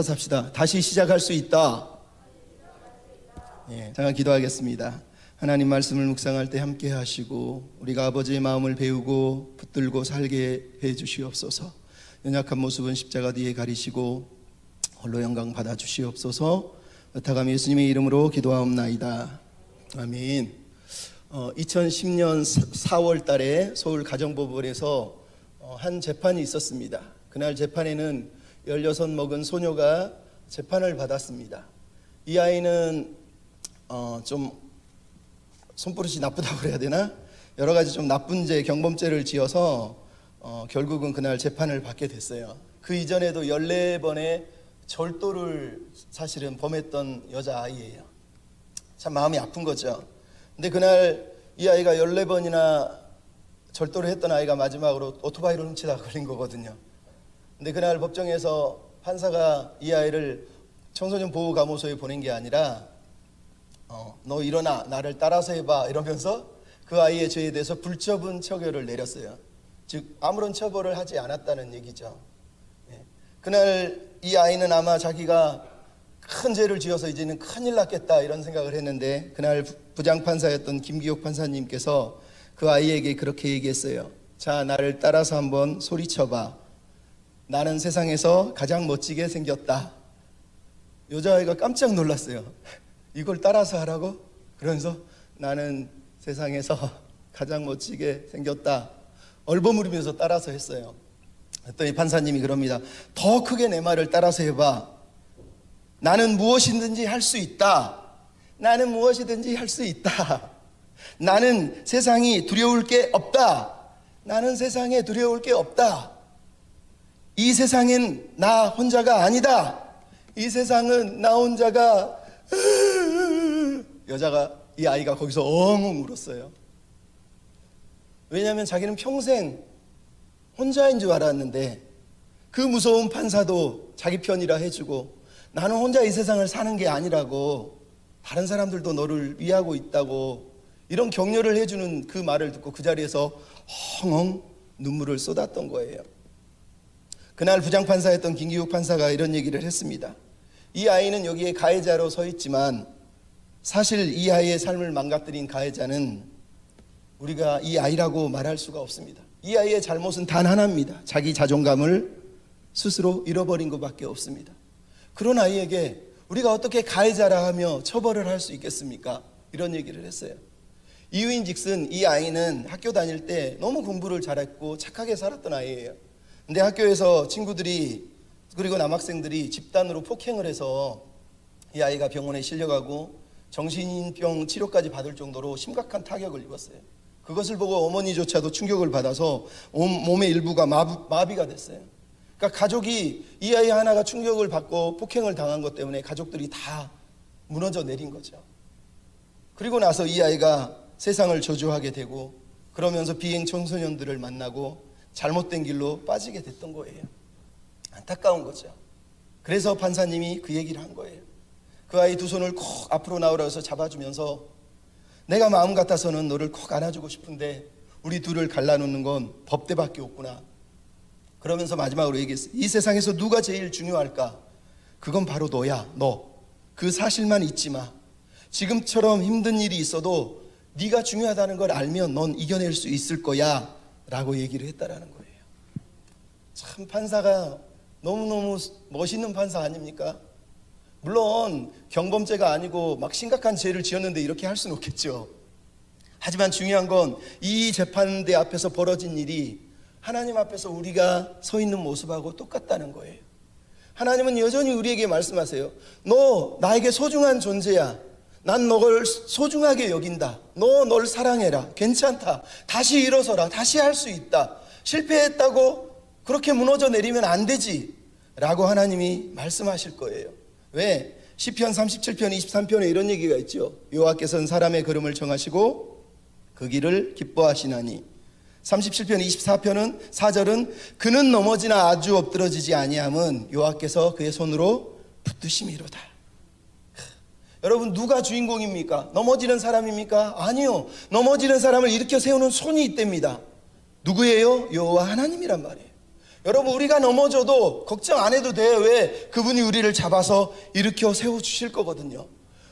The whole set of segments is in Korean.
따라서 합시다. 다시 시작할 수 있다. 잠깐 기도하겠습니다. 하나님 말씀을 묵상할 때 함께 하시고 우리가 아버지의 마음을 배우고 붙들고 살게 해 주시옵소서. 연약한 모습은 십자가 뒤에 가리시고 홀로 영광 받아 주시옵소서. 의탁하며 예수님의 이름으로 기도하옵나이다. 아멘. 2010년 4월 달에 서울 가정법원에서 한 재판이 있었습니다. 그날 재판에는 16 먹은 소녀가 재판을 받았습니다. 이 아이는 좀 손버릇이 나쁘다고 그래야 되나? 여러 가지 좀 나쁜 죄, 경범죄를 지어서 결국은 그날 재판을 받게 됐어요. 그 이전에도 14번의 절도를 사실은 범했던 여자아이예요. 참 마음이 아픈 거죠. 근데 그날 이 아이가 14번이나 절도를 했던 아이가 마지막으로 오토바이를 훔치다가 걸린 거거든요. 근데 그날 법정에서 판사가 이 아이를 청소년 보호감호소에 보낸 게 아니라 너 일어나 나를 따라서 해봐 이러면서 그 아이의 죄에 대해서 불처분 처결을 내렸어요. 즉 아무런 처벌을 하지 않았다는 얘기죠. 그날 이 아이는 아마 자기가 큰 죄를 지어서 이제는 큰일 났겠다 이런 생각을 했는데 그날 부장판사였던 김기옥 판사님께서 그 아이에게 그렇게 얘기했어요. 자, 나를 따라서 한번 소리쳐봐. 나는 세상에서 가장 멋지게 생겼다. 여자아이가 깜짝 놀랐어요. 이걸 따라서 하라고? 그러면서 나는 세상에서 가장 멋지게 생겼다. 얼버무리면서 따라서 했어요. 그랬더니 판사님이 그럽니다. 더 크게 내 말을 따라서 해봐. 나는 무엇이든지 할 수 있다. 나는 무엇이든지 할 수 있다. 나는 세상이 두려울 게 없다. 나는 세상에 두려울 게 없다. 이 세상엔 나 혼자가 아니다. 이 세상은 나 혼자가 이 아이가 거기서 엉엉 울었어요. 왜냐하면 자기는 평생 혼자인 줄 알았는데 그 무서운 판사도 자기 편이라 해주고 나는 혼자 이 세상을 사는 게 아니라고 다른 사람들도 너를 위하고 있다고 이런 격려를 해주는 그 말을 듣고 그 자리에서 헝헝 눈물을 쏟았던 거예요. 그날 부장판사였던 김기욱 판사가 이런 얘기를 했습니다. 이 아이는 여기에 가해자로 서 있지만 사실 이 아이의 삶을 망가뜨린 가해자는 우리가 이 아이라고 말할 수가 없습니다. 이 아이의 잘못은 단 하나입니다. 자기 자존감을 스스로 잃어버린 것밖에 없습니다. 그런 아이에게 우리가 어떻게 가해자라 하며 처벌을 할 수 있겠습니까? 이런 얘기를 했어요. 이유인즉슨 이 아이는 학교 다닐 때 너무 공부를 잘했고 착하게 살았던 아이예요. 근데 학교에서 친구들이 그리고 남학생들이 집단으로 폭행을 해서 이 아이가 병원에 실려가고 정신병 치료까지 받을 정도로 심각한 타격을 입었어요. 그것을 보고 어머니조차도 충격을 받아서 몸의 일부가 마비가 됐어요. 그러니까 가족이 이 아이 하나가 충격을 받고 폭행을 당한 것 때문에 가족들이 다 무너져 내린 거죠. 그리고 나서 이 아이가 세상을 저주하게 되고 그러면서 비행 청소년들을 만나고 잘못된 길로 빠지게 됐던 거예요. 안타까운 거죠. 그래서 판사님이 그 얘기를 한 거예요. 그 아이 두 손을 콕 앞으로 나오라서 잡아주면서 내가 마음 같아서는 너를 콕 안아주고 싶은데 우리 둘을 갈라놓는 건 법대밖에 없구나. 그러면서 마지막으로 얘기했어요. 이 세상에서 누가 제일 중요할까? 그건 바로 너야. 너. 그 사실만 잊지 마. 지금처럼 힘든 일이 있어도 네가 중요하다는 걸 알면 넌 이겨낼 수 있을 거야 라고 얘기를 했다라는 거예요. 참 판사가 너무너무 멋있는 판사 아닙니까? 물론 경범죄가 아니고 막 심각한 죄를 지었는데 이렇게 할 수는 없겠죠. 하지만 중요한 건 이 재판대 앞에서 벌어진 일이 하나님 앞에서 우리가 서 있는 모습하고 똑같다는 거예요. 하나님은 여전히 우리에게 말씀하세요. 너 나에게 소중한 존재야. 난 너를 소중하게 여긴다. 널 사랑해라. 괜찮다. 다시 일어서라. 다시 할 수 있다. 실패했다고 그렇게 무너져 내리면 안 되지 라고 하나님이 말씀하실 거예요. 왜? 시편 37편 23편에 이런 얘기가 있죠. 여호와께서는 사람의 걸음을 정하시고 그 길을 기뻐하시나니 37편 24편은 4절은 그는 넘어지나 아주 엎드러지지 아니함은 여호와께서 그의 손으로 붙드심이로다. 여러분 누가 주인공입니까? 넘어지는 사람입니까? 아니요. 넘어지는 사람을 일으켜 세우는 손이 있답니다. 누구예요? 여호와 하나님이란 말이에요. 여러분, 우리가 넘어져도 걱정 안 해도 돼요. 왜? 그분이 우리를 잡아서 일으켜 세워주실 거거든요.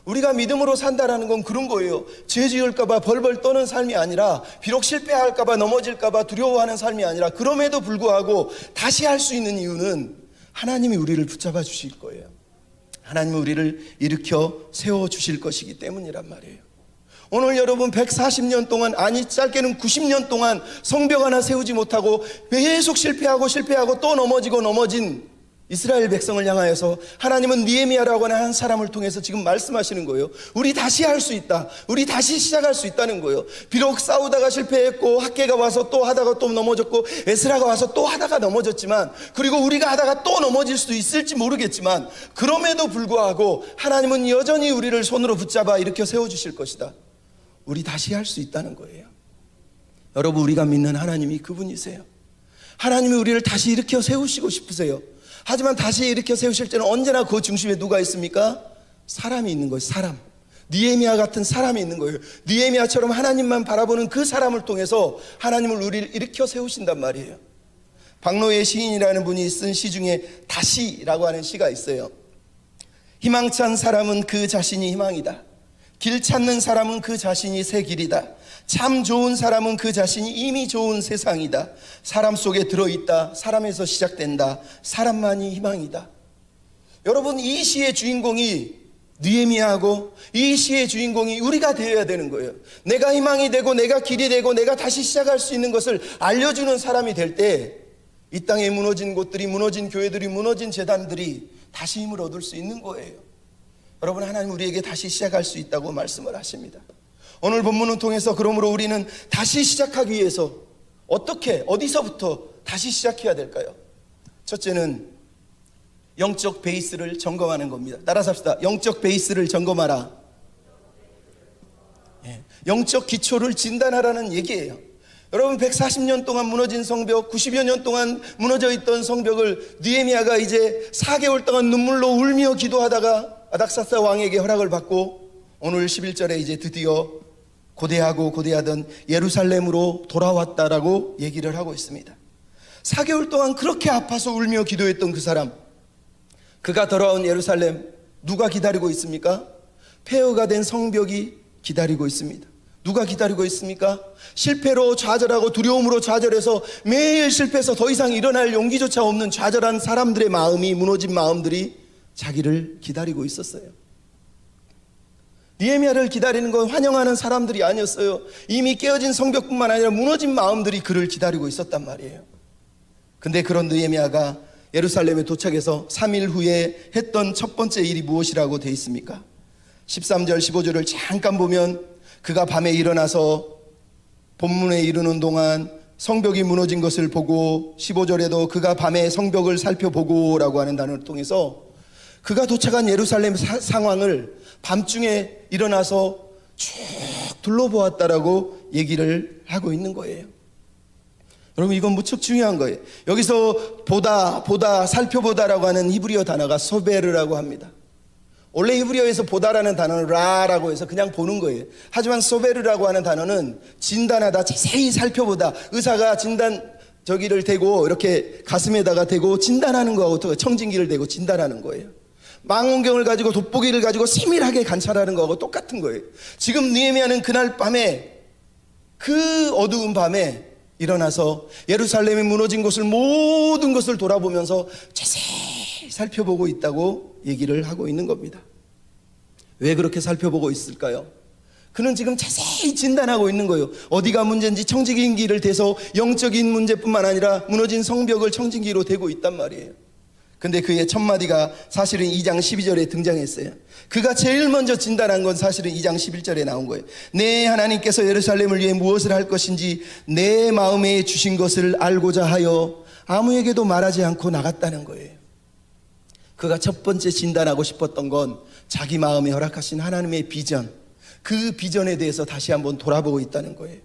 우리가 믿음으로 산다라는 건 그런 거예요. 죄 지을까봐 벌벌 떠는 삶이 아니라, 비록 실패할까봐 넘어질까봐 두려워하는 삶이 아니라, 그럼에도 불구하고 다시 할 수 있는 이유는 하나님이 우리를 붙잡아 주실 거예요. 하나님이 우리를 일으켜 세워주실 것이기 때문이란 말이에요. 오늘 여러분 140년 동안, 아니 짧게는 90년 동안 성벽 하나 세우지 못하고 계속 실패하고 또 넘어진 이스라엘 백성을 향하여서 하나님은 느헤미야라고 하는 한 사람을 통해서 지금 말씀하시는 거예요. 우리 다시 할 수 있다. 우리 다시 시작할 수 있다는 거예요. 비록 싸우다가 실패했고, 학개가 와서 또 하다가 또 넘어졌고, 에스라가 와서 또 하다가 넘어졌지만, 그리고 우리가 하다가 또 넘어질 수도 있을지 모르겠지만, 그럼에도 불구하고 하나님은 여전히 우리를 손으로 붙잡아 일으켜 세워주실 것이다. 우리 다시 할 수 있다는 거예요. 여러분, 우리가 믿는 하나님이 그분이세요. 하나님이 우리를 다시 일으켜 세우시고 싶으세요. 하지만 다시 일으켜 세우실 때는 언제나 그 중심에 누가 있습니까? 사람이 있는 거예요. 사람. 느헤미야 같은 사람이 있는 거예요. 느헤미야처럼 하나님만 바라보는 그 사람을 통해서 하나님을 우리를 일으켜 세우신단 말이에요. 박노해 시인이라는 분이 쓴 시 중에 다시라고 하는 시가 있어요. 희망찬 사람은 그 자신이 희망이다. 길 찾는 사람은 그 자신이 새 길이다. 참 좋은 사람은 그 자신이 이미 좋은 세상이다. 사람 속에 들어있다. 사람에서 시작된다. 사람만이 희망이다. 여러분, 이 시의 주인공이 느헤미야하고 이 시의 주인공이 우리가 되어야 되는 거예요. 내가 희망이 되고 내가 길이 되고 내가 다시 시작할 수 있는 것을 알려주는 사람이 될 때, 이 땅에 무너진 곳들이, 무너진 교회들이, 무너진 재단들이 다시 힘을 얻을 수 있는 거예요. 여러분, 하나님 우리에게 다시 시작할 수 있다고 말씀을 하십니다. 오늘 본문을 통해서 그러므로 우리는 다시 시작하기 위해서 어디서부터 다시 시작해야 될까요? 첫째는 영적 베이스를 점검하는 겁니다. 따라서 합시다. 영적 베이스를 점검하라. 영적 기초를 진단하라는 얘기예요. 여러분, 140년 동안 무너진 성벽, 90여 년 동안 무너져 있던 성벽을 느헤미야가 이제 4개월 동안 눈물로 울며 기도하다가 아닥사스 왕에게 허락을 받고 오늘 11절에 이제 드디어 고대하던 예루살렘으로 돌아왔다라고 얘기를 하고 있습니다. 4개월 동안 그렇게 아파서 울며 기도했던 그 사람, 그가 돌아온 예루살렘, 누가 기다리고 있습니까? 폐허가 된 성벽이 기다리고 있습니다. 누가 기다리고 있습니까? 실패로 좌절하고 두려움으로 좌절해서 매일 실패해서 더 이상 일어날 용기조차 없는 좌절한 사람들의 마음이, 무너진 마음들이 자기를 기다리고 있었어요. 느헤미야를 기다리는 건 환영하는 사람들이 아니었어요. 이미 깨어진 성벽뿐만 아니라 무너진 마음들이 그를 기다리고 있었단 말이에요. 근데 그런 느헤미야가 예루살렘에 도착해서 3일 후에 했던 첫 번째 일이 무엇이라고 되어 있습니까? 13절 15절을 잠깐 보면, 그가 밤에 일어나서 본문에 이르는 동안 성벽이 무너진 것을 보고, 15절에도 그가 밤에 성벽을 살펴보고 라고 하는 단어를 통해서 그가 도착한 예루살렘 상황을 밤중에 일어나서 쭉 둘러보았다라고 얘기를 하고 있는 거예요. 여러분, 이건 무척 중요한 거예요. 여기서 보다, 살펴보다라고 하는 히브리어 단어가 소베르라고 합니다. 원래 히브리어에서 보다라는 단어는 라라고 해서 그냥 보는 거예요. 하지만 소베르라고 하는 단어는 진단하다, 자세히 살펴보다. 의사가 저기를 대고 이렇게 가슴에다가 대고 진단하는 거하고 청진기를 대고 진단하는 거예요. 망원경을 가지고 돋보기를 가지고 세밀하게 관찰하는 거하고 똑같은 거예요. 지금 느헤미야는 그날 밤에, 그 어두운 밤에 일어나서 예루살렘이 무너진 곳을, 모든 것을 돌아보면서 자세히 살펴보고 있다고 얘기를 하고 있는 겁니다. 왜 그렇게 살펴보고 있을까요? 그는 지금 자세히 진단하고 있는 거예요. 어디가 문제인지 청진기를 대서 영적인 문제뿐만 아니라 무너진 성벽을 청진기로 대고 있단 말이에요. 근데 그의 첫 마디가 사실은 2장 12절에 등장했어요. 그가 제일 먼저 진단한 건 사실은 2장 11절에 나온 거예요. 내 하나님께서 예루살렘을 위해 무엇을 할 것인지 내 마음에 주신 것을 알고자 하여 아무에게도 말하지 않고 나갔다는 거예요. 그가 첫 번째 진단하고 싶었던 건 자기 마음에 허락하신 하나님의 비전, 그 비전에 대해서 다시 한번 돌아보고 있다는 거예요.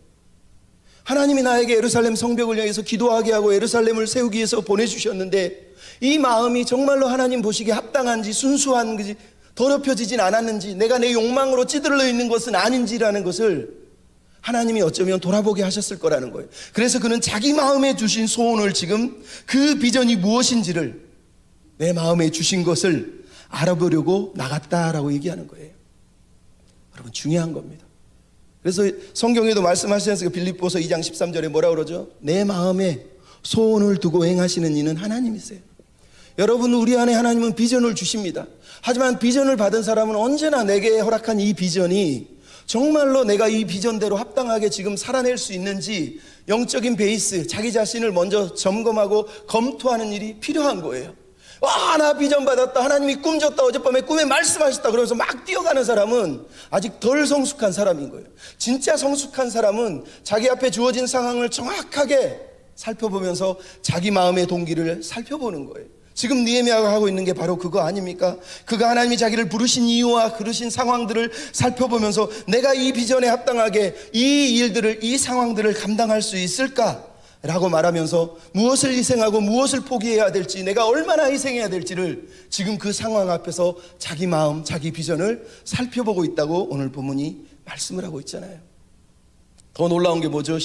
하나님이 나에게 예루살렘 성벽을 향해서 기도하게 하고 예루살렘을 세우기 위해서 보내주셨는데, 이 마음이 정말로 하나님 보시기에 합당한지, 순수한지, 더럽혀지진 않았는지, 내가 내 욕망으로 찌들러 있는 것은 아닌지라는 것을 하나님이 어쩌면 돌아보게 하셨을 거라는 거예요. 그래서 그는 자기 마음에 주신 소원을 지금 그 비전이 무엇인지를 내 마음에 주신 것을 알아보려고 나갔다라고 얘기하는 거예요. 여러분 중요한 겁니다. 그래서 성경에도 말씀하시면서 빌립보서 2장 13절에 뭐라 그러죠? 내 마음에 소원을 두고 행하시는 이는 하나님이세요. 여러분 우리 안에 하나님은 비전을 주십니다. 하지만 비전을 받은 사람은 언제나 내게 허락한 이 비전이 정말로 내가 이 비전대로 합당하게 지금 살아낼 수 있는지 영적인 베이스, 자기 자신을 먼저 점검하고 검토하는 일이 필요한 거예요. 와, 나 비전 받았다. 하나님이 꿈 줬다. 어젯밤에 꿈에 말씀하셨다. 그러면서 막 뛰어가는 사람은 아직 덜 성숙한 사람인 거예요. 진짜 성숙한 사람은 자기 앞에 주어진 상황을 정확하게 살펴보면서 자기 마음의 동기를 살펴보는 거예요. 지금 느헤미야가 하고 있는 게 바로 그거 아닙니까? 그가 하나님이 자기를 부르신 이유와 그러신 상황들을 살펴보면서 내가 이 비전에 합당하게 이 일들을, 이 상황들을 감당할 수 있을까? 라고 말하면서 무엇을 희생하고 무엇을 포기해야 될지, 내가 얼마나 희생해야 될지를 지금 그 상황 앞에서 자기 마음, 자기 비전을 살펴보고 있다고 오늘 본문이 말씀을 하고 있잖아요. 더 놀라운 게 뭐죠?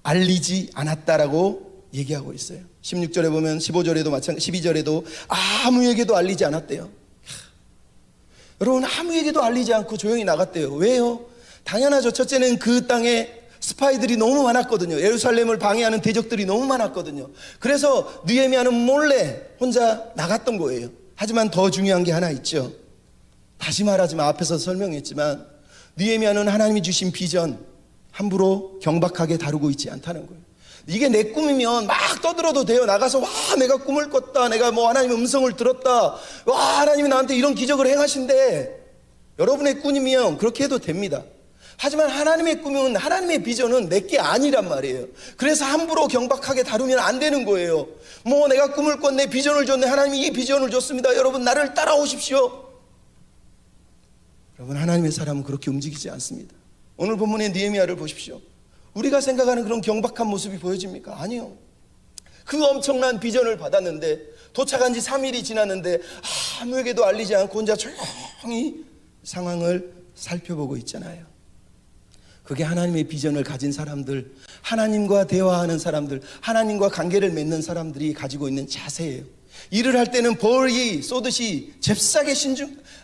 알리지 않았다라고 얘기하고 있어요. 16절에 보면 15절에도 마찬가지, 12절에도 아무에게도 알리지 않았대요. 여러분 아무에게도 알리지 않고 조용히 나갔대요. 왜요? 당연하죠. 첫째는 그 땅에 스파이들이 너무 많았거든요. 예루살렘을 방해하는 대적들이 너무 많았거든요. 그래서 느헤미야는 몰래 혼자 나갔던 거예요. 하지만 더 중요한 게 하나 있죠. 다시 말하지만 앞에서 설명했지만 느헤미야는 하나님이 주신 비전 함부로 경박하게 다루고 있지 않다는 거예요. 이게 내 꿈이면 막 떠들어도 돼요. 나가서 와 내가 꿈을 꿨다, 내가 뭐 하나님의 음성을 들었다, 와 하나님이 나한테 이런 기적을 행하신대. 여러분의 꿈이면 그렇게 해도 됩니다. 하지만 하나님의 꿈은, 하나님의 비전은 내게 아니란 말이에요. 그래서 함부로 경박하게 다루면 안 되는 거예요. 뭐 내가 꿈을 꿨네, 비전을 줬네, 하나님이 이 비전을 줬습니다, 여러분 나를 따라오십시오. 여러분 하나님의 사람은 그렇게 움직이지 않습니다. 오늘 본문의 느헤미야를 보십시오. 우리가 생각하는 그런 경박한 모습이 보여집니까? 아니요. 그 엄청난 비전을 받았는데 도착한 지 3일이 지났는데 아무에게도 알리지 않고 혼자 조용히 상황을 살펴보고 있잖아요. 그게 하나님의 비전을 가진 사람들, 하나님과 대화하는 사람들, 하나님과 관계를 맺는 사람들이 가지고 있는 자세예요. 일을 할 때는 벌이 쏘듯이 잽싸게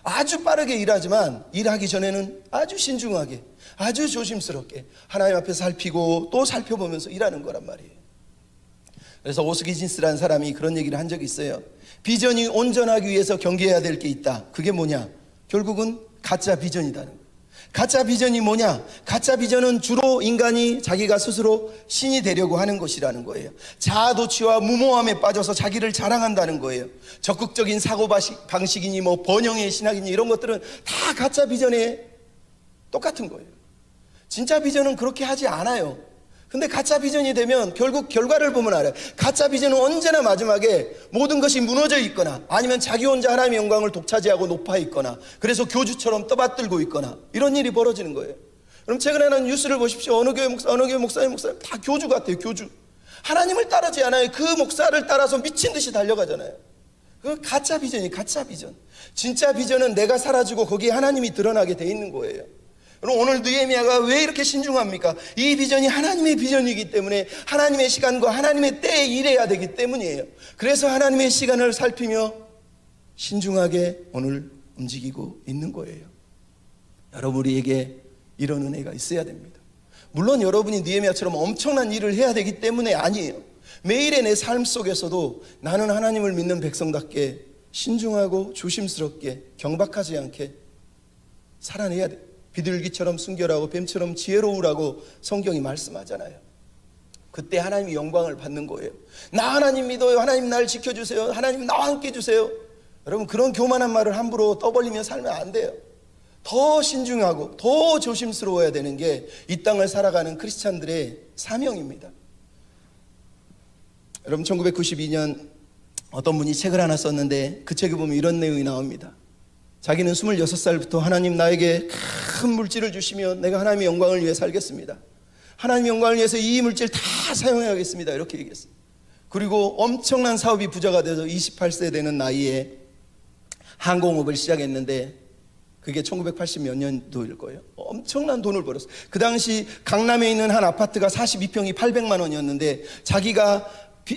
아주 빠르게 일하지만 일하기 전에는 아주 신중하게, 아주 조심스럽게 하나님 앞에 살피고 또 살펴보면서 일하는 거란 말이에요. 그래서 오스기진스라는 사람이 그런 얘기를 한 적이 있어요. 비전이 온전하기 위해서 경계해야 될 게 있다. 그게 뭐냐? 결국은 가짜 비전이다는 거예요. 가짜 비전이 뭐냐? 가짜 비전은 주로 인간이 자기가 스스로 신이 되려고 하는 것이라는 거예요. 자아도취와 무모함에 빠져서 자기를 자랑한다는 거예요. 적극적인 사고방식이니 뭐 번영의 신학이니 이런 것들은 다 가짜 비전에 똑같은 거예요. 진짜 비전은 그렇게 하지 않아요. 근데 가짜 비전이 되면 결국 결과를 보면 알아요. 가짜 비전은 언제나 마지막에 모든 것이 무너져 있거나 아니면 자기 혼자 하나님의 영광을 독차지하고 높아 있거나 그래서 교주처럼 떠받들고 있거나 이런 일이 벌어지는 거예요. 그럼 최근에 하는 뉴스를 보십시오. 어느 교회 목사, 어느 교회 목사님 다 교주 같아요. 교주. 하나님을 따르지 않아요. 그 목사를 따라서 미친 듯이 달려가잖아요. 그 가짜 비전이 가짜 비전. 진짜 비전은 내가 사라지고 거기에 하나님이 드러나게 돼 있는 거예요. 그럼 오늘 느헤미야가 왜 이렇게 신중합니까? 이 비전이 하나님의 비전이기 때문에 하나님의 시간과 하나님의 때에 일해야 되기 때문이에요. 그래서 하나님의 시간을 살피며 신중하게 오늘 움직이고 있는 거예요. 여러분 우리에게 이런 은혜가 있어야 됩니다. 물론 여러분이 느헤미야처럼 엄청난 일을 해야 되기 때문에 아니에요. 매일의 내 삶 속에서도 나는 하나님을 믿는 백성답게 신중하고 조심스럽게 경박하지 않게 살아내야 돼요. 비둘기처럼 순결하고 뱀처럼 지혜로우라고 성경이 말씀하잖아요. 그때 하나님이 영광을 받는 거예요. 나 하나님 믿어요. 하나님 날 지켜주세요. 하나님 나와 함께 해주세요. 여러분 그런 교만한 말을 함부로 떠벌리며 살면 안 돼요. 더 신중하고 더 조심스러워야 되는 게 이 땅을 살아가는 크리스찬들의 사명입니다. 여러분 1992년 어떤 분이 책을 하나 썼는데 그 책에 보면 이런 내용이 나옵니다. 자기는 26살부터 하나님 나에게 큰 물질을 주시면 내가 하나님의 영광을 위해 살겠습니다. 하나님의 영광을 위해서 이 물질 다 사용해야겠습니다. 이렇게 얘기했어요. 그리고 엄청난 사업이 부자가 돼서 28세 되는 나이에 항공업을 시작했는데 그게 1980 몇 년도일 거예요. 엄청난 돈을 벌었어요. 그 당시 강남에 있는 한 아파트가 42평이 800만 원이었는데 자기가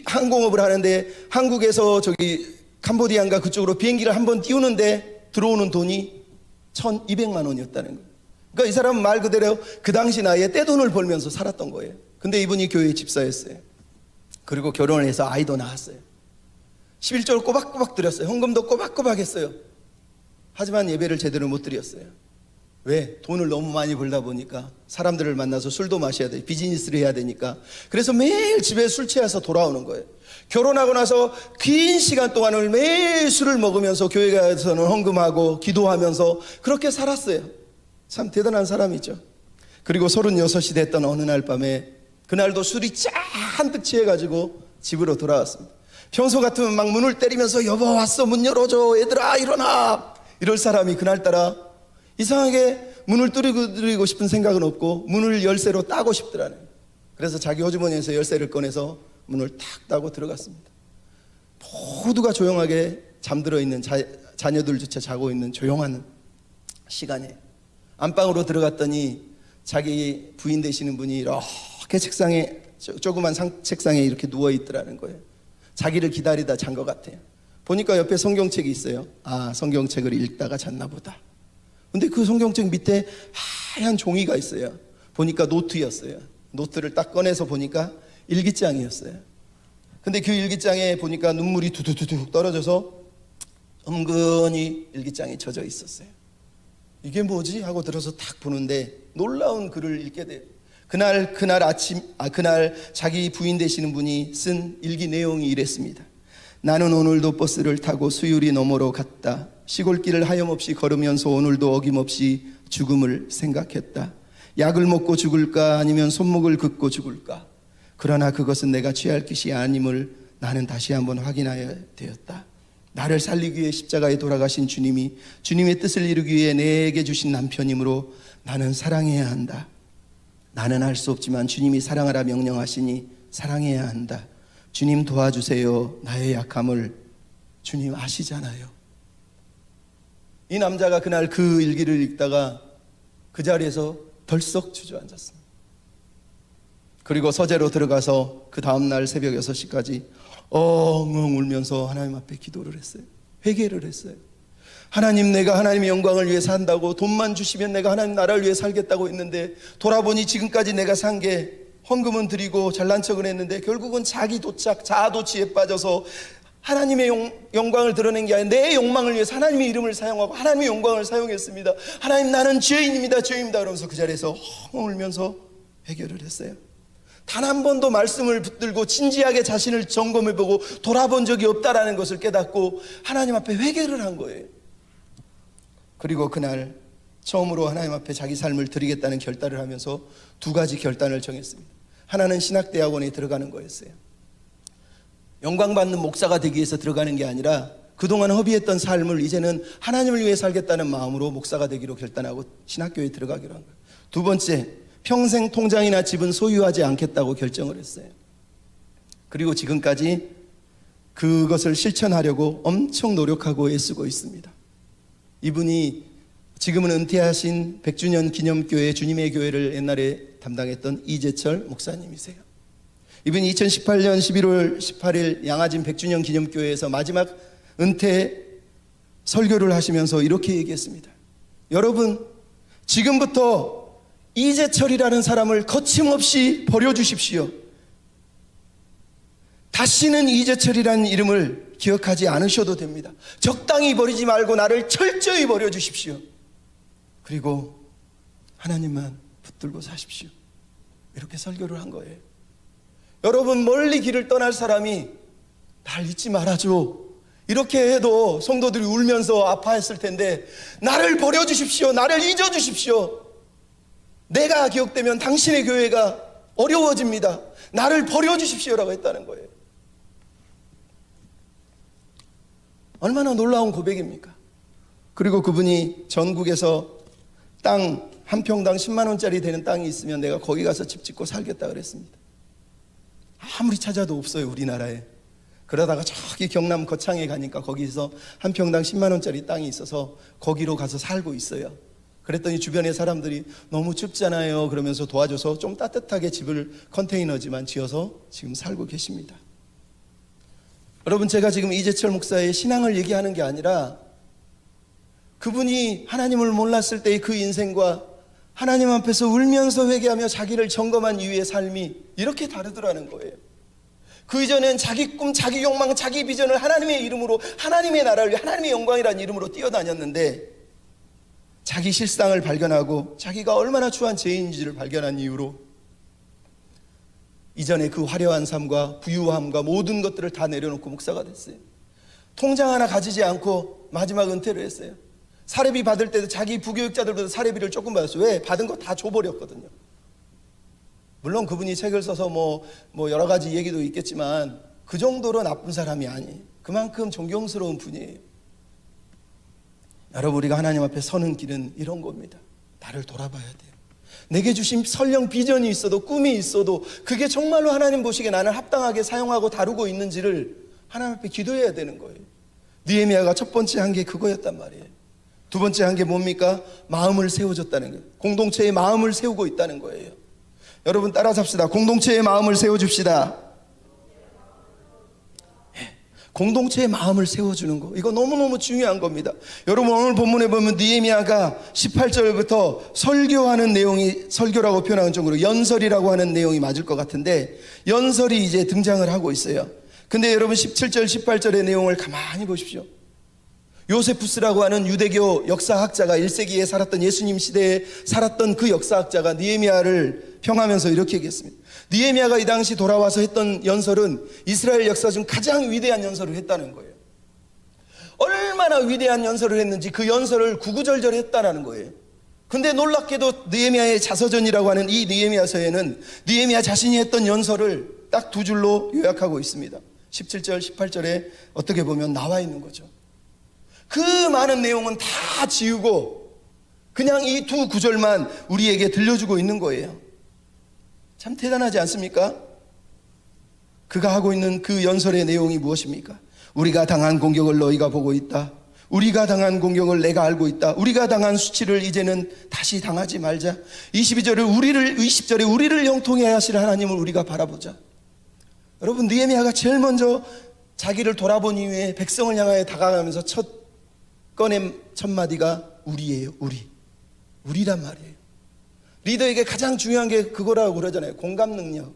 항공업을 하는데 한국에서 저기 캄보디아인가 그쪽으로 비행기를 한번 띄우는데 들어오는 돈이 1,200만 원이었다는 거예요. 그러니까 이 사람은 말 그대로 그 당시 나이에 떼돈을 벌면서 살았던 거예요. 근데 이분이 교회 집사였어요. 그리고 결혼을 해서 아이도 낳았어요. 11조를 꼬박꼬박 드렸어요. 헌금도 꼬박꼬박 했어요. 하지만 예배를 제대로 못 드렸어요. 왜? 돈을 너무 많이 벌다 보니까 사람들을 만나서 술도 마셔야 돼. 비즈니스를 해야 되니까. 그래서 매일 집에 술 취해서 돌아오는 거예요. 결혼하고 나서 긴 시간 동안을 매일 술을 먹으면서 교회 가서는 헌금하고 기도하면서 그렇게 살았어요. 참 대단한 사람이죠. 그리고 36이 됐던 어느 날 밤에 그날도 술이 잔뜩 취해가지고 집으로 돌아왔습니다. 평소 같으면 막 문을 때리면서 여보 왔어 문 열어줘 얘들아 일어나 이럴 사람이 그날따라 이상하게 문을 두드리고 싶은 생각은 없고 문을 열쇠로 따고 싶더라는 거예요. 그래서 자기 호주머니에서 열쇠를 꺼내서 문을 탁 따고 들어갔습니다. 모두가 조용하게 잠들어 있는 자녀들조차 자고 있는 조용한 시간에 안방으로 들어갔더니 자기 부인 되시는 분이 이렇게 책상에 조그만 책상에 이렇게 누워 있더라는 거예요. 자기를 기다리다 잔 것 같아요. 보니까 옆에 성경책이 있어요. 아, 성경책을 읽다가 잤나 보다. 근데 그 성경책 밑에 하얀 종이가 있어요. 보니까 노트였어요. 노트를 딱 꺼내서 보니까 일기장이었어요. 근데 그 일기장에 보니까 눈물이 두두두둑 떨어져서 은근히 일기장이 젖어 있었어요. 이게 뭐지? 하고 들어서 탁 보는데 놀라운 글을 읽게 돼요. 그날 자기 부인 되시는 분이 쓴 일기 내용이 이랬습니다. 나는 오늘도 버스를 타고 수유리 너머로 갔다. 시골길을 하염없이 걸으면서 오늘도 어김없이 죽음을 생각했다. 약을 먹고 죽을까 아니면 손목을 긋고 죽을까. 그러나 그것은 내가 취할 것이 아님을 나는 다시 한번 확인하여야 되었다. 나를 살리기 위해 십자가에 돌아가신 주님이 주님의 뜻을 이루기 위해 내게 주신 남편이므로 나는 사랑해야 한다. 나는 할 수 없지만 주님이 사랑하라 명령하시니 사랑해야 한다. 주님 도와주세요. 나의 약함을 주님 아시잖아요. 이 남자가 그날 그 일기를 읽다가 그 자리에서 덜썩 주저앉았습니다. 그리고 서재로 들어가서 그 다음날 새벽 6시까지 엉엉 울면서 하나님 앞에 기도를 했어요. 회개를 했어요. 하나님, 내가 하나님의 영광을 위해 산다고 돈만 주시면 내가 하나님 나라를 위해 살겠다고 했는데 돌아보니 지금까지 내가 산 게 헌금은 드리고 잘난 척을 했는데 결국은 자기 도착, 자아도취에 빠져서 하나님의 영광을 드러낸 게 아니라 내 욕망을 위해서 하나님의 이름을 사용하고 하나님의 영광을 사용했습니다. 하나님, 나는 죄인입니다. 죄인입니다. 그러면서 그 자리에서 엉엉 울면서 회개를 했어요. 단 한 번도 말씀을 붙들고 진지하게 자신을 점검해보고 돌아본 적이 없다라는 것을 깨닫고 하나님 앞에 회개를 한 거예요. 그리고 그날 처음으로 하나님 앞에 자기 삶을 드리겠다는 결단을 하면서 두 가지 결단을 정했습니다. 하나는 신학대학원에 들어가는 거였어요. 영광받는 목사가 되기 위해서 들어가는 게 아니라 그동안 허비했던 삶을 이제는 하나님을 위해 살겠다는 마음으로 목사가 되기로 결단하고 신학교에 들어가기로 한 거예요. 두 번째, 평생 통장이나 집은 소유하지 않겠다고 결정을 했어요. 그리고 지금까지 그것을 실천하려고 엄청 노력하고 애쓰고 있습니다. 이분이 지금은 은퇴하신 100주년 기념교회 주님의 교회를 옛날에 담당했던 이재철 목사님이세요. 이분이 2018년 11월 18일 양아진 100주년 기념교회에서 마지막 은퇴 설교를 하시면서 이렇게 얘기했습니다. 여러분, 지금부터 이재철이라는 사람을 거침없이 버려주십시오. 다시는 이재철이라는 이름을 기억하지 않으셔도 됩니다. 적당히 버리지 말고 나를 철저히 버려주십시오. 그리고 하나님만 붙들고 사십시오. 이렇게 설교를 한 거예요. 여러분, 멀리 길을 떠날 사람이 날 잊지 말아줘 이렇게 해도 성도들이 울면서 아파했을 텐데 나를 버려주십시오. 나를 잊어주십시오. 내가 기억되면 당신의 교회가 어려워집니다. 나를 버려주십시오라고 했다는 거예요. 얼마나 놀라운 고백입니까? 그리고 그분이 전국에서 땅 한 평당 10만 원짜리 되는 땅이 있으면 내가 거기 가서 집 짓고 살겠다 그랬습니다. 아무리 찾아도 없어요, 우리나라에. 그러다가 저기 경남 거창에 가니까 거기서 한 평당 10만 원짜리 땅이 있어서 거기로 가서 살고 있어요. 그랬더니 주변의 사람들이 너무 춥잖아요 그러면서 도와줘서 좀 따뜻하게 집을 컨테이너지만 지어서 지금 살고 계십니다. 여러분, 제가 지금 이재철 목사의 신앙을 얘기하는 게 아니라 그분이 하나님을 몰랐을 때의 그 인생과 하나님 앞에서 울면서 회개하며 자기를 점검한 이후의 삶이 이렇게 다르더라는 거예요. 그 이전엔 자기 꿈, 자기 욕망, 자기 비전을 하나님의 이름으로, 하나님의 나라를, 하나님의 영광이라는 이름으로 뛰어다녔는데 자기 실상을 발견하고 자기가 얼마나 추한 죄인인지를 발견한 이후로 이전에 그 화려한 삶과 부유함과 모든 것들을 다 내려놓고 목사가 됐어요. 통장 하나 가지지 않고 마지막 은퇴를 했어요. 사례비 받을 때도 자기 부교육자들보다 사례비를 조금 받았어요. 왜? 받은 거 다 줘버렸거든요. 물론 그분이 책을 써서 뭐 여러 가지 얘기도 있겠지만 그 정도로 나쁜 사람이 아니에요. 그만큼 존경스러운 분이에요. 여러분, 우리가 하나님 앞에 서는 길은 이런 겁니다. 나를 돌아봐야 돼요. 내게 주신 설령 비전이 있어도 꿈이 있어도 그게 정말로 하나님 보시기에 나를 합당하게 사용하고 다루고 있는지를 하나님 앞에 기도해야 되는 거예요. 느헤미야가 첫 번째 한 게 그거였단 말이에요. 두 번째 한 게 뭡니까? 마음을 세워줬다는 거예요. 공동체의 마음을 세우고 있다는 거예요. 여러분, 따라잡시다. 공동체의 마음을 세워줍시다. 공동체의 마음을 세워주는 거, 이거 너무너무 중요한 겁니다. 여러분, 오늘 본문에 보면 느헤미야가 18절부터 설교하는 내용이, 설교라고 표현하는 정도로 연설이라고 하는 내용이 맞을 것 같은데 연설이 이제 등장을 하고 있어요. 근데 여러분 17절 18절의 내용을 가만히 보십시오. 요세푸스라고 하는 유대교 역사학자가 1세기에 살았던, 예수님 시대에 살았던 그 역사학자가 느헤미야를 평하면서 이렇게 얘기했습니다. 느헤미야가 이 당시 돌아와서 했던 연설은 이스라엘 역사 중 가장 위대한 연설을 했다는 거예요. 얼마나 위대한 연설을 했는지 그 연설을 구구절절 했다는 거예요. 근데 놀랍게도 느헤미야의 자서전이라고 하는 이 느헤미야서에는 느헤미야 자신이 했던 연설을 딱 두 줄로 요약하고 있습니다. 17절 18절에 어떻게 보면 나와 있는 거죠. 그 많은 내용은 다 지우고 그냥 이 두 구절만 우리에게 들려주고 있는 거예요. 참 대단하지 않습니까? 그가 하고 있는 그 연설의 내용이 무엇입니까? 우리가 당한 공격을 너희가 보고 있다. 우리가 당한 공격을 내가 알고 있다. 우리가 당한 수치를 이제는 다시 당하지 말자. 20절에 우리를 형통해 하실 하나님을 우리가 바라보자. 여러분, 느헤미야가 제일 먼저 자기를 돌아본 이후에 백성을 향하여 다가가면서 첫 꺼낸 첫 마디가 우리예요. 우리란 말이에요. 리더에게 가장 중요한 게 그거라고 그러잖아요. 공감 능력,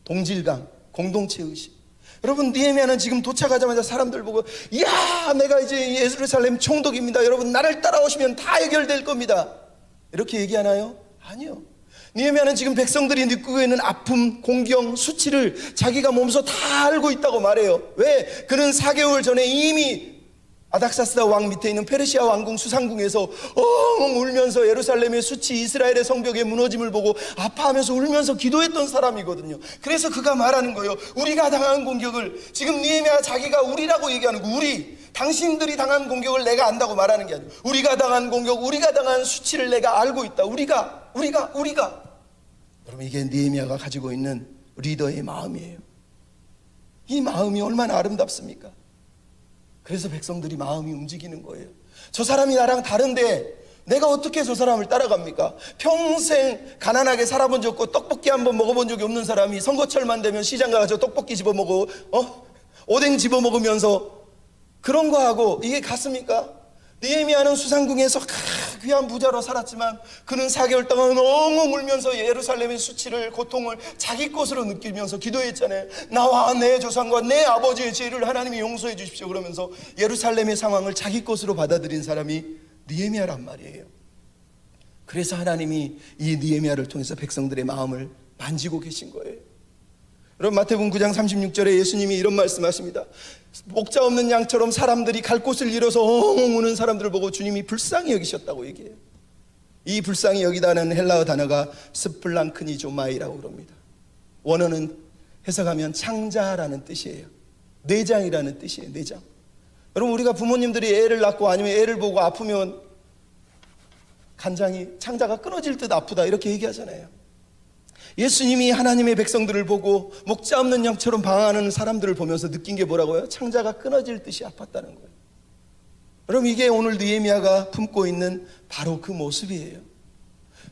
동질감, 공동체 의식. 여러분, 느헤미야는 지금 도착하자마자 사람들 보고, 이야, 내가 이제 예루살렘 총독입니다. 여러분, 나를 따라오시면 다 해결될 겁니다. 이렇게 얘기하나요? 아니요. 느헤미야는 지금 백성들이 느끼고 있는 아픔, 공경, 수치를 자기가 몸소 다 알고 있다고 말해요. 왜? 그는 4개월 전에 이미 아닥사스다 왕 밑에 있는 페르시아 왕궁 수상궁에서 엉 울면서 예루살렘의 수치, 이스라엘의 성벽의 무너짐을 보고 아파하면서 울면서 기도했던 사람이거든요. 그래서 그가 말하는 거예요. 우리가 당한 공격을, 지금 느헤미야 자기가 우리라고 얘기하는 거, 우리, 당신들이 당한 공격을 내가 안다고 말하는 게 아니에요. 우리가 당한 공격, 우리가 당한 수치를 내가 알고 있다. 우리가. 여러분, 이게 느헤미야가 가지고 있는 리더의 마음이에요. 이 마음이 얼마나 아름답습니까? 그래서 백성들이 마음이 움직이는 거예요. 저 사람이 나랑 다른데 내가 어떻게 저 사람을 따라갑니까? 평생 가난하게 살아본 적 없고 떡볶이 한번 먹어본 적이 없는 사람이 선거철만 되면 시장 가서 떡볶이 집어먹고 오뎅 집어먹으면서 그런 거 하고 이게 같습니까? 느헤미야는 수상궁에서 귀한 부자로 살았지만 그는 4개월 동안 엉엉 울면서 예루살렘의 수치를, 고통을 자기 것으로 느끼면서 기도했잖아요. 나와 내 조상과 내 아버지의 죄를 하나님이 용서해 주십시오 그러면서 예루살렘의 상황을 자기 것으로 받아들인 사람이 느헤미야란 말이에요. 그래서 하나님이 이 느헤미야를 통해서 백성들의 마음을 만지고 계신 거예요. 여러분, 마태복음 9장 36절에 예수님이 이런 말씀하십니다. 목자 없는 양처럼 사람들이 갈 곳을 잃어서 엉엉 우는 사람들을 보고 주님이 불쌍히 여기셨다고 얘기해요. 이 불쌍히 여기다는 헬라어 단어가 스플랑크니조마이라고 그럽니다. 원어는 해석하면 창자라는 뜻이에요. 내장이라는 뜻이에요. 내장. 여러분, 우리가 부모님들이 애를 낳고 아니면 애를 보고 아프면 간장이, 창자가 끊어질 듯 아프다 이렇게 얘기하잖아요. 예수님이 하나님의 백성들을 보고 목자 없는 양처럼 방황하는 사람들을 보면서 느낀 게 뭐라고요? 창자가 끊어질 듯이 아팠다는 거예요. 여러분, 이게 오늘 느헤미야가 품고 있는 바로 그 모습이에요.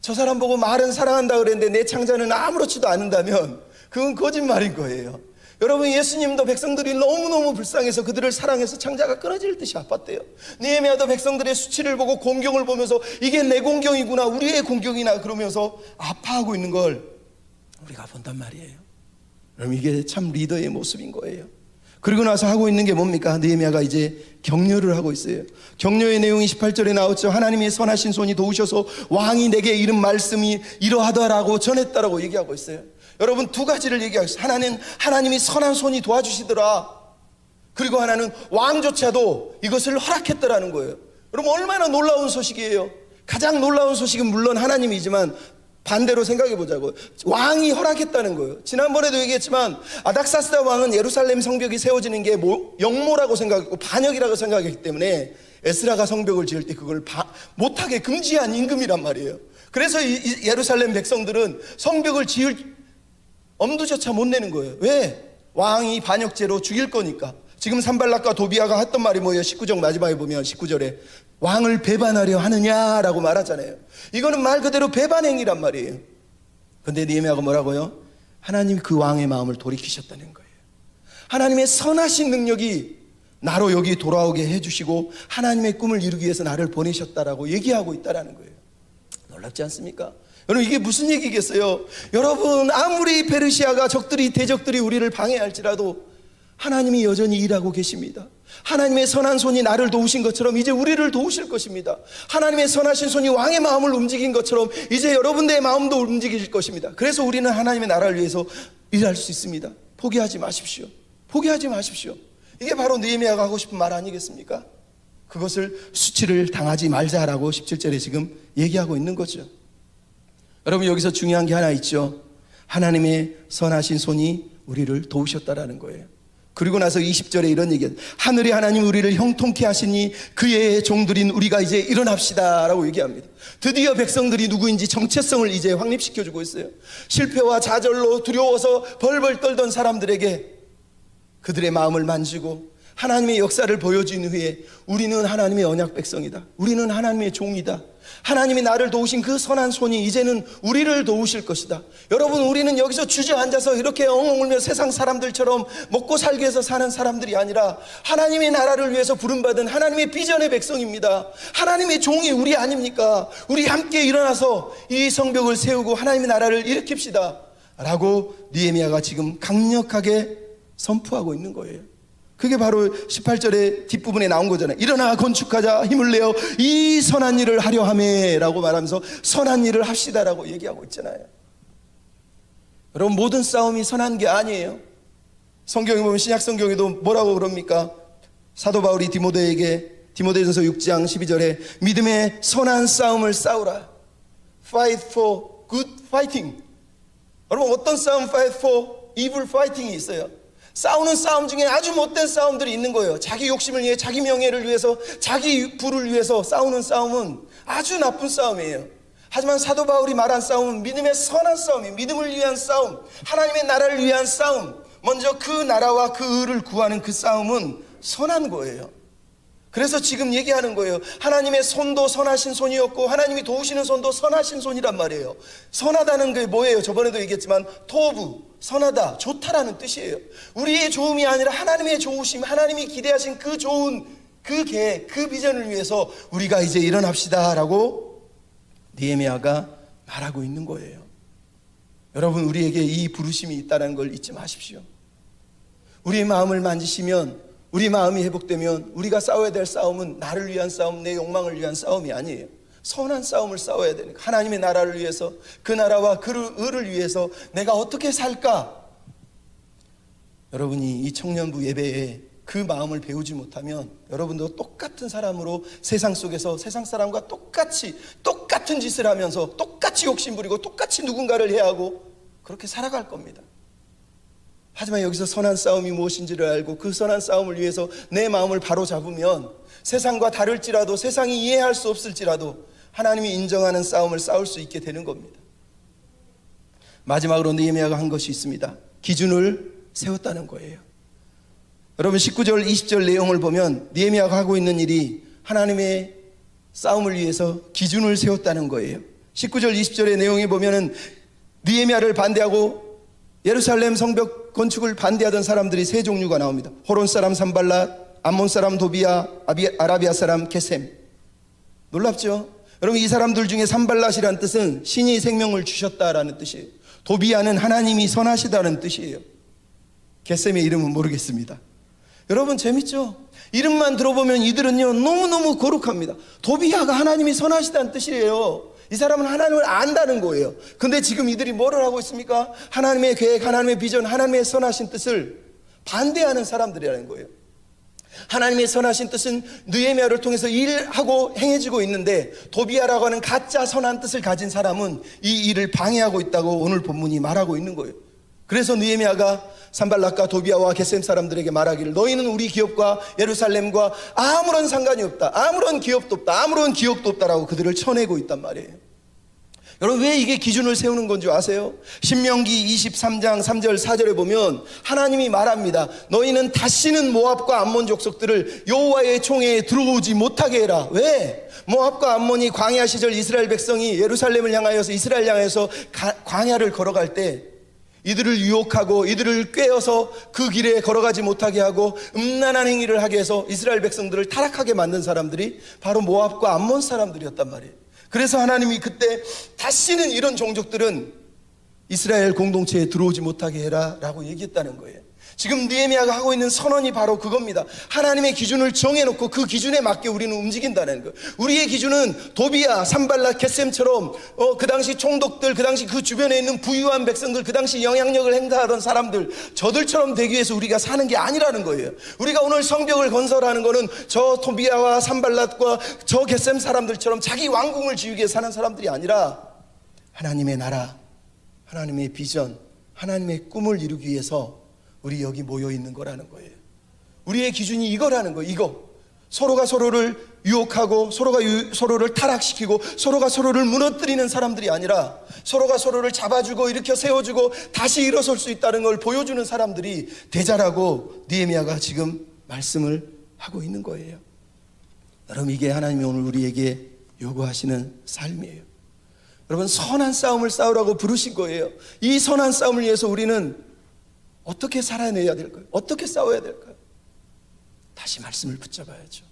저 사람 보고 말은 사랑한다 그랬는데 내 창자는 아무렇지도 않는다면 그건 거짓말인 거예요. 여러분, 예수님도 백성들이 너무너무 불쌍해서 그들을 사랑해서 창자가 끊어질 듯이 아팠대요. 느헤미야도 백성들의 수치를 보고 공경을 보면서 이게 내 공경이구나, 우리의 공경이나 그러면서 아파하고 있는 걸 우리가 본단 말이에요. 그럼 이게 참 리더의 모습인 거예요. 그리고 나서 하고 있는 게 뭡니까? 느헤미야가 이제 격려를 하고 있어요. 격려의 내용이 18절에 나왔죠. 하나님의 선하신 손이 도우셔서 왕이 내게 이른 말씀이 이러하더라고 전했다라고 얘기하고 있어요. 여러분, 두 가지를 얘기하고 있어요. 하나는 하나님이 선한 손이 도와주시더라. 그리고 하나는 왕조차도 이것을 허락했더라는 거예요. 여러분, 얼마나 놀라운 소식이에요. 가장 놀라운 소식은 물론 하나님이지만 반대로 생각해 보자고요. 왕이 허락했다는 거예요. 지난번에도 얘기했지만 아닥사스다 왕은 예루살렘 성벽이 세워지는 게 역모라고 생각했고 반역이라고 생각했기 때문에 에스라가 성벽을 지을 때 그걸 못하게 금지한 임금이란 말이에요. 그래서 이 예루살렘 백성들은 성벽을 지을 엄두조차 못 내는 거예요. 왜? 왕이 반역죄로 죽일 거니까. 지금 산발락과 도비아가 했던 말이 뭐예요? 19절 마지막에 보면 19절에 왕을 배반하려 하느냐라고 말하잖아요. 이거는 말 그대로 배반행위란 말이에요. 그런데 느헤미야가 뭐라고요? 하나님이 그 왕의 마음을 돌이키셨다는 거예요. 하나님의 선하신 능력이 나로 여기 돌아오게 해주시고 하나님의 꿈을 이루기 위해서 나를 보내셨다라고 얘기하고 있다는 거예요. 놀랍지 않습니까? 여러분, 이게 무슨 얘기겠어요? 여러분, 아무리 페르시아가 대적들이 우리를 방해할지라도 하나님이 여전히 일하고 계십니다. 하나님의 선한 손이 나를 도우신 것처럼 이제 우리를 도우실 것입니다. 하나님의 선하신 손이 왕의 마음을 움직인 것처럼 이제 여러분들의 마음도 움직일 것입니다. 그래서 우리는 하나님의 나라를 위해서 일할 수 있습니다. 포기하지 마십시오. 포기하지 마십시오. 이게 바로 느헤미야가 하고 싶은 말 아니겠습니까? 그것을 수치를 당하지 말자라고 17절에 지금 얘기하고 있는 거죠. 여러분, 여기서 중요한 게 하나 있죠. 하나님의 선하신 손이 우리를 도우셨다라는 거예요. 그리고 나서 20절에 이런 얘기예요. 하늘의 하나님 우리를 형통케 하시니 그의 종들인 우리가 이제 일어납시다 라고 얘기합니다. 드디어 백성들이 누구인지 정체성을 이제 확립시켜주고 있어요. 실패와 좌절로 두려워서 벌벌 떨던 사람들에게 그들의 마음을 만지고 하나님의 역사를 보여준 후에 우리는 하나님의 언약 백성이다. 우리는 하나님의 종이다. 하나님이 나를 도우신 그 선한 손이 이제는 우리를 도우실 것이다. 여러분, 우리는 여기서 주저앉아서 이렇게 엉엉 울며 세상 사람들처럼 먹고 살기 위해서 사는 사람들이 아니라 하나님의 나라를 위해서 부름받은 하나님의 비전의 백성입니다. 하나님의 종이 우리 아닙니까? 우리 함께 일어나서 이 성벽을 세우고 하나님의 나라를 일으킵시다 라고 느헤미야가 지금 강력하게 선포하고 있는 거예요. 그게 바로 18절의 뒷부분에 나온 거잖아요. 일어나 건축하자, 힘을 내어 이 선한 일을 하려 하매 라고 말하면서 선한 일을 합시다라고 얘기하고 있잖아요. 여러분, 모든 싸움이 선한 게 아니에요. 성경에 보면 신약 성경에도 뭐라고 그럽니까? 사도 바울이 디모데전서 6장 12절에 믿음의 선한 싸움을 싸우라. Fight for good fighting. 여러분, 어떤 싸움 fight for evil fighting이 있어요. 싸우는 싸움 중에 아주 못된 싸움들이 있는 거예요. 자기 욕심을 위해, 자기 명예를 위해서, 자기 부를 위해서 싸우는 싸움은 아주 나쁜 싸움이에요. 하지만 사도 바울이 말한 싸움은 믿음의 선한 싸움이에요. 믿음을 위한 싸움, 하나님의 나라를 위한 싸움, 먼저 그 나라와 그 의를 구하는 그 싸움은 선한 거예요. 그래서 지금 얘기하는 거예요. 하나님의 손도 선하신 손이었고 하나님이 도우시는 손도 선하신 손이란 말이에요. 선하다는 게 뭐예요? 저번에도 얘기했지만 토부, 선하다, 좋다라는 뜻이에요. 우리의 좋음이 아니라 하나님의 좋으심, 하나님이 기대하신 그 좋은 그 계획, 그 비전을 위해서 우리가 이제 일어납시다 라고 느헤미야가 말하고 있는 거예요. 여러분, 우리에게 이 부르심이 있다는 걸 잊지 마십시오. 우리의 마음을 만지시면, 우리 마음이 회복되면 우리가 싸워야 될 싸움은 나를 위한 싸움, 내 욕망을 위한 싸움이 아니에요. 선한 싸움을 싸워야 되니까. 하나님의 나라를 위해서, 그 나라와 그 의를 위해서 내가 어떻게 살까? 여러분이 이 청년부 예배에 그 마음을 배우지 못하면 여러분도 똑같은 사람으로 세상 속에서 세상 사람과 똑같은 짓을 하면서 똑같이 욕심부리고 똑같이 누군가를 해야 하고 그렇게 살아갈 겁니다. 하지만 여기서 선한 싸움이 무엇인지를 알고 그 선한 싸움을 위해서 내 마음을 바로 잡으면 세상과 다를지라도, 세상이 이해할 수 없을지라도 하나님이 인정하는 싸움을 싸울 수 있게 되는 겁니다. 마지막으로 느헤미야가 한 것이 있습니다. 기준을 세웠다는 거예요. 여러분 19절 20절 내용을 보면 느헤미야가 하고 있는 일이 하나님의 싸움을 위해서 기준을 세웠다는 거예요. 19절 20절의 내용에 보면은 느헤미야를 반대하고 예루살렘 성벽 건축을 반대하던 사람들이 세 종류가 나옵니다. 호론 사람 산발랏, 암몬 사람 도비야, 아라비아 사람 게셈. 놀랍죠? 여러분 이 사람들 중에 산발랏이라는 뜻은 신이 생명을 주셨다라는 뜻이에요. 도비야는 하나님이 선하시다는 뜻이에요. 게셈의 이름은 모르겠습니다. 여러분 재밌죠? 이름만 들어보면 이들은요 너무너무 거룩합니다. 도비야가 하나님이 선하시다는 뜻이에요. 이 사람은 하나님을 안다는 거예요. 근데 지금 이들이 뭐를 하고 있습니까? 하나님의 계획, 하나님의 비전, 하나님의 선하신 뜻을 반대하는 사람들이라는 거예요. 하나님의 선하신 뜻은 느헤미야를 통해서 일하고 행해지고 있는데 도비야라고 하는 가짜 선한 뜻을 가진 사람은 이 일을 방해하고 있다고 오늘 본문이 말하고 있는 거예요. 그래서 느헤미야가 산발랏과 도비야와 게셈 사람들에게 말하기를 너희는 우리 기업과 예루살렘과 아무런 상관이 없다. 아무런 기업도 없다. 아무런 기억도 없다라고 그들을 쳐내고 있단 말이에요. 여러분 왜 이게 기준을 세우는 건지 아세요? 신명기 23장 3절 4절에 보면 하나님이 말합니다. 너희는 다시는 모압과 암몬 족속들을 여호와의 총회에 들어오지 못하게 해라. 왜? 모압과 암몬이 광야 시절 이스라엘 백성이 예루살렘을 향하여서 이스라엘 향해서 광야를 걸어갈 때 이들을 유혹하고 이들을 꾀어서 그 길에 걸어가지 못하게 하고 음란한 행위를 하게 해서 이스라엘 백성들을 타락하게 만든 사람들이 바로 모압과 암몬 사람들이었단 말이에요. 그래서 하나님이 그때 다시는 이런 종족들은 이스라엘 공동체에 들어오지 못하게 해라 라고 얘기했다는 거예요. 지금 느헤미야가 하고 있는 선언이 바로 그겁니다. 하나님의 기준을 정해놓고 그 기준에 맞게 우리는 움직인다는 거예요. 우리의 기준은 도비야, 산발랏, 게셈처럼 그 당시 총독들, 그 당시 그 주변에 있는 부유한 백성들, 그 당시 영향력을 행사하던 사람들, 저들처럼 되기 위해서 우리가 사는 게 아니라는 거예요. 우리가 오늘 성벽을 건설하는 거는 저 도비야와 산발랏과 저 게셈 사람들처럼 자기 왕궁을 지우기 위해 사는 사람들이 아니라 하나님의 나라, 하나님의 비전, 하나님의 꿈을 이루기 위해서 우리 여기 모여 있는 거라는 거예요. 우리의 기준이 이거라는 거예요. 이거. 서로가 서로를 유혹하고 서로가 서로를 타락시키고 서로가 서로를 무너뜨리는 사람들이 아니라 서로가 서로를 잡아주고 일으켜 세워주고 다시 일어설 수 있다는 걸 보여주는 사람들이 되자라고 느헤미야가 지금 말씀을 하고 있는 거예요. 여러분 이게 하나님이 오늘 우리에게 요구하시는 삶이에요. 여러분 선한 싸움을 싸우라고 부르신 거예요. 이 선한 싸움을 위해서 우리는 어떻게 살아내야 될까요? 어떻게 싸워야 될까요? 다시 말씀을 붙잡아야죠.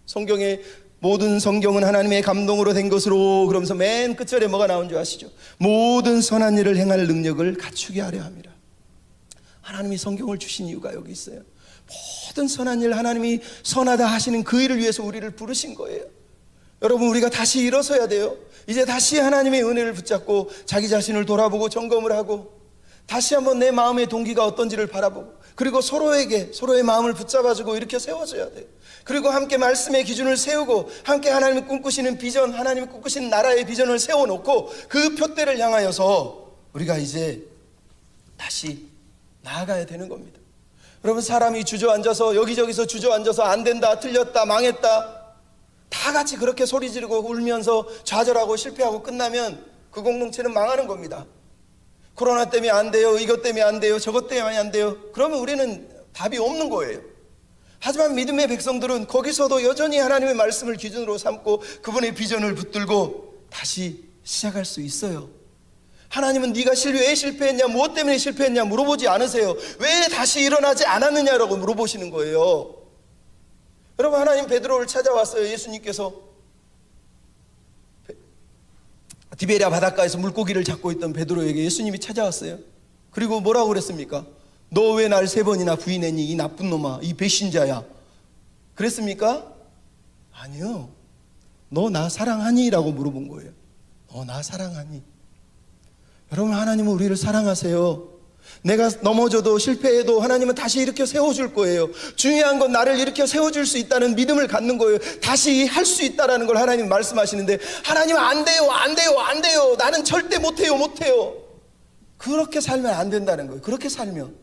성경의 모든 성경은 하나님의 감동으로 된 것으로 그러면서 맨 끝절에 뭐가 나온 줄 아시죠? 모든 선한 일을 행할 능력을 갖추게 하려 함이라. 하나님이 성경을 주신 이유가 여기 있어요. 모든 선한 일 하나님이 선하다 하시는 그 일을 위해서 우리를 부르신 거예요. 여러분 우리가 다시 일어서야 돼요. 이제 다시 하나님의 은혜를 붙잡고 자기 자신을 돌아보고 점검을 하고 다시 한번 내 마음의 동기가 어떤지를 바라보고 그리고 서로의 마음을 붙잡아주고 이렇게 세워줘야 돼요. 그리고 함께 말씀의 기준을 세우고 함께 하나님이 꿈꾸시는 비전, 하나님이 꿈꾸시는 나라의 비전을 세워놓고 그 표대를 향하여서 우리가 이제 다시 나아가야 되는 겁니다. 여러분 사람이 주저앉아서 여기저기서 주저앉아서 안 된다, 틀렸다, 망했다 다 같이 그렇게 소리 지르고 울면서 좌절하고 실패하고 끝나면 그 공동체는 망하는 겁니다. 코로나 때문에 안 돼요, 이것 때문에 안 돼요, 저것 때문에 안 돼요. 그러면 우리는 답이 없는 거예요. 하지만 믿음의 백성들은 거기서도 여전히 하나님의 말씀을 기준으로 삼고 그분의 비전을 붙들고 다시 시작할 수 있어요. 하나님은 네가 왜 실패했냐, 무엇 때문에 실패했냐 물어보지 않으세요. 왜 다시 일어나지 않았느냐라고 물어보시는 거예요. 여러분 하나님 베드로를 찾아왔어요. 예수님께서 디베랴 바닷가에서 물고기를 잡고 있던 베드로에게 예수님이 찾아왔어요. 그리고 뭐라고 그랬습니까? 너 왜 날 3번이나 부인했니? 이 나쁜 놈아, 이 배신자야. 그랬습니까? 아니요. 너 나 사랑하니? 라고 물어본 거예요. 너 나 사랑하니? 여러분 하나님은 우리를 사랑하세요. 내가 넘어져도 실패해도 하나님은 다시 일으켜 세워줄 거예요. 중요한 건 나를 일으켜 세워줄 수 있다는 믿음을 갖는 거예요. 다시 할 수 있다는 걸 하나님 말씀하시는데 하나님은 안 돼요, 안 돼요, 안 돼요. 나는 절대 못해요, 못해요. 그렇게 살면 안 된다는 거예요. 그렇게 살면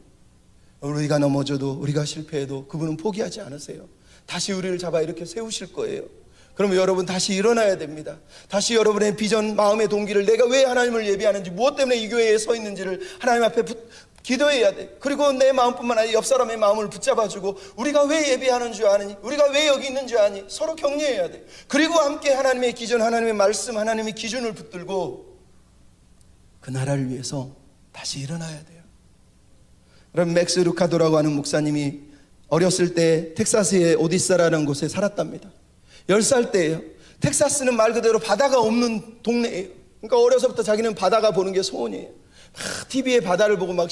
우리가 넘어져도 우리가 실패해도 그분은 포기하지 않으세요. 다시 우리를 잡아 이렇게 세우실 거예요. 그러면 여러분 다시 일어나야 됩니다. 다시 여러분의 비전, 마음의 동기를, 내가 왜 하나님을 예배하는지, 무엇 때문에 이 교회에 서 있는지를 하나님 앞에 기도해야 돼. 그리고 내 마음뿐만 아니라 옆 사람의 마음을 붙잡아주고, 우리가 왜 예배하는 줄 아니? 우리가 왜 여기 있는 줄 아니? 서로 격려해야 돼. 그리고 함께 하나님의 기전, 하나님의 말씀, 하나님의 기준을 붙들고 그 나라를 위해서 다시 일어나야 돼요. 그럼 맥스 루카도라고 하는 목사님이 어렸을 때 텍사스의 오디사라는 곳에 살았답니다. 10살 때예요. 텍사스는 말 그대로 바다가 없는 동네예요. 그러니까 어려서부터 자기는 바다가 보는 게 소원이에요. 막 TV에 바다를 보고 막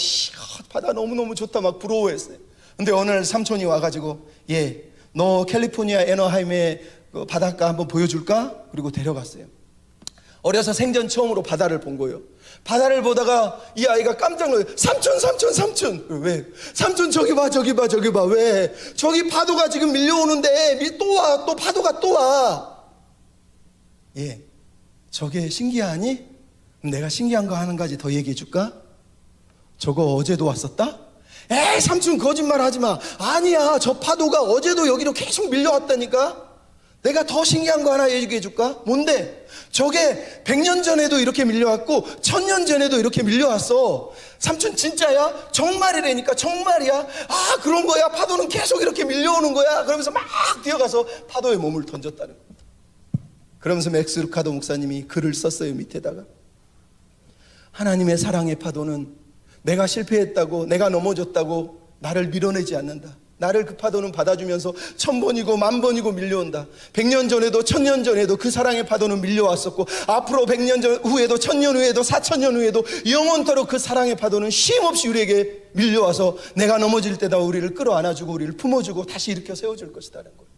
바다 너무너무 좋다 막 부러워했어요. 근데 어느 날 삼촌이 와가지고, 너 캘리포니아 애너하임의 그 바닷가 한번 보여줄까? 그리고 데려갔어요. 어려서 생전 처음으로 바다를 본 거예요. 바다를 보다가 이 아이가 깜짝 놀라요. 삼촌. 왜? 삼촌 저기 봐. 왜? 저기 파도가 지금 밀려오는데 또 와. 또 파도가 또 와. 저게 신기하니? 내가 신기한 거 한 가지 더 얘기해 줄까? 저거 어제도 왔었다? 에이, 삼촌 거짓말 하지 마. 아니야, 저 파도가 어제도 여기로 계속 밀려왔다니까. 내가 더 신기한 거 하나 얘기해 줄까? 뭔데? 저게 100년 전에도 이렇게 밀려왔고 1000년 전에도 이렇게 밀려왔어. 삼촌 진짜야? 정말이라니까. 정말이야? 아, 그런 거야? 파도는 계속 이렇게 밀려오는 거야? 그러면서 막 뛰어가서 파도에 몸을 던졌다는 거야. 그러면서 맥스 루카도 목사님이 글을 썼어요. 밑에다가, 하나님의 사랑의 파도는 내가 실패했다고, 내가 넘어졌다고 나를 밀어내지 않는다. 나를 그 파도는 받아주면서 1000번이고 10,000번이고 밀려온다. 100년 전에도 1000년 전에도 그 사랑의 파도는 밀려왔었고, 앞으로 100년 후에도 1000년 후에도 4000년 후에도 영원토록 그 사랑의 파도는 쉼없이 우리에게 밀려와서 내가 넘어질 때다 우리를 끌어안아주고 우리를 품어주고 다시 일으켜 세워줄 것이라는 거예요.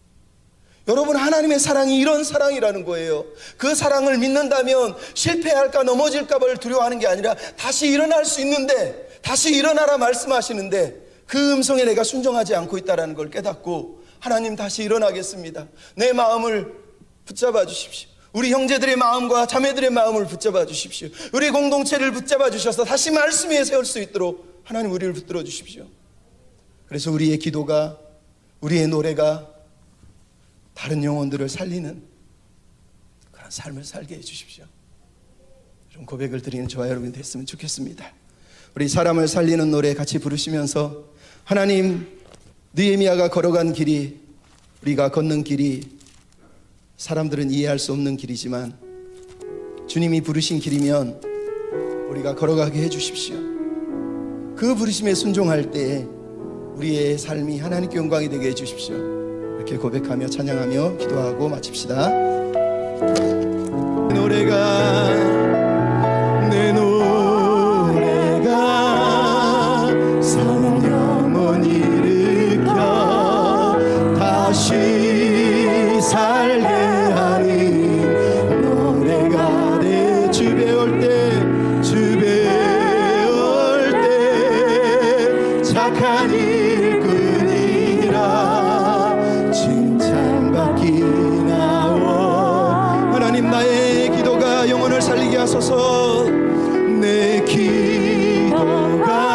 여러분, 하나님의 사랑이 이런 사랑이라는 거예요. 그 사랑을 믿는다면 실패할까 넘어질까를 두려워하는 게 아니라 다시 일어날 수 있는데, 다시 일어나라 말씀하시는데 그 음성에 내가 순종하지 않고 있다는 걸 깨닫고, 하나님 다시 일어나겠습니다. 내 마음을 붙잡아 주십시오. 우리 형제들의 마음과 자매들의 마음을 붙잡아 주십시오. 우리 공동체를 붙잡아 주셔서 다시 말씀 위에 세울 수 있도록 하나님 우리를 붙들어 주십시오. 그래서 우리의 기도가, 우리의 노래가 다른 영혼들을 살리는 그런 삶을 살게 해주십시오. 이런 고백을 드리는 저와 여러분이 됐으면 좋겠습니다. 우리 사람을 살리는 노래 같이 부르시면서, 하나님, 느헤미야가 걸어간 길이, 우리가 걷는 길이 사람들은 이해할 수 없는 길이지만 주님이 부르신 길이면 우리가 걸어가게 해주십시오. 그 부르심에 순종할 때에 우리의 삶이 하나님께 영광이 되게 해주십시오. 이렇게 고백하며 찬양하며 기도하고 마칩시다. 내 노래가 사랑 영혼 일으켜 다시 살게 하는 노래가 내 집에 올 때 착한 일꾼이라 하나님, 나의 기도가 영혼을 살리게 하소서. 내 기도가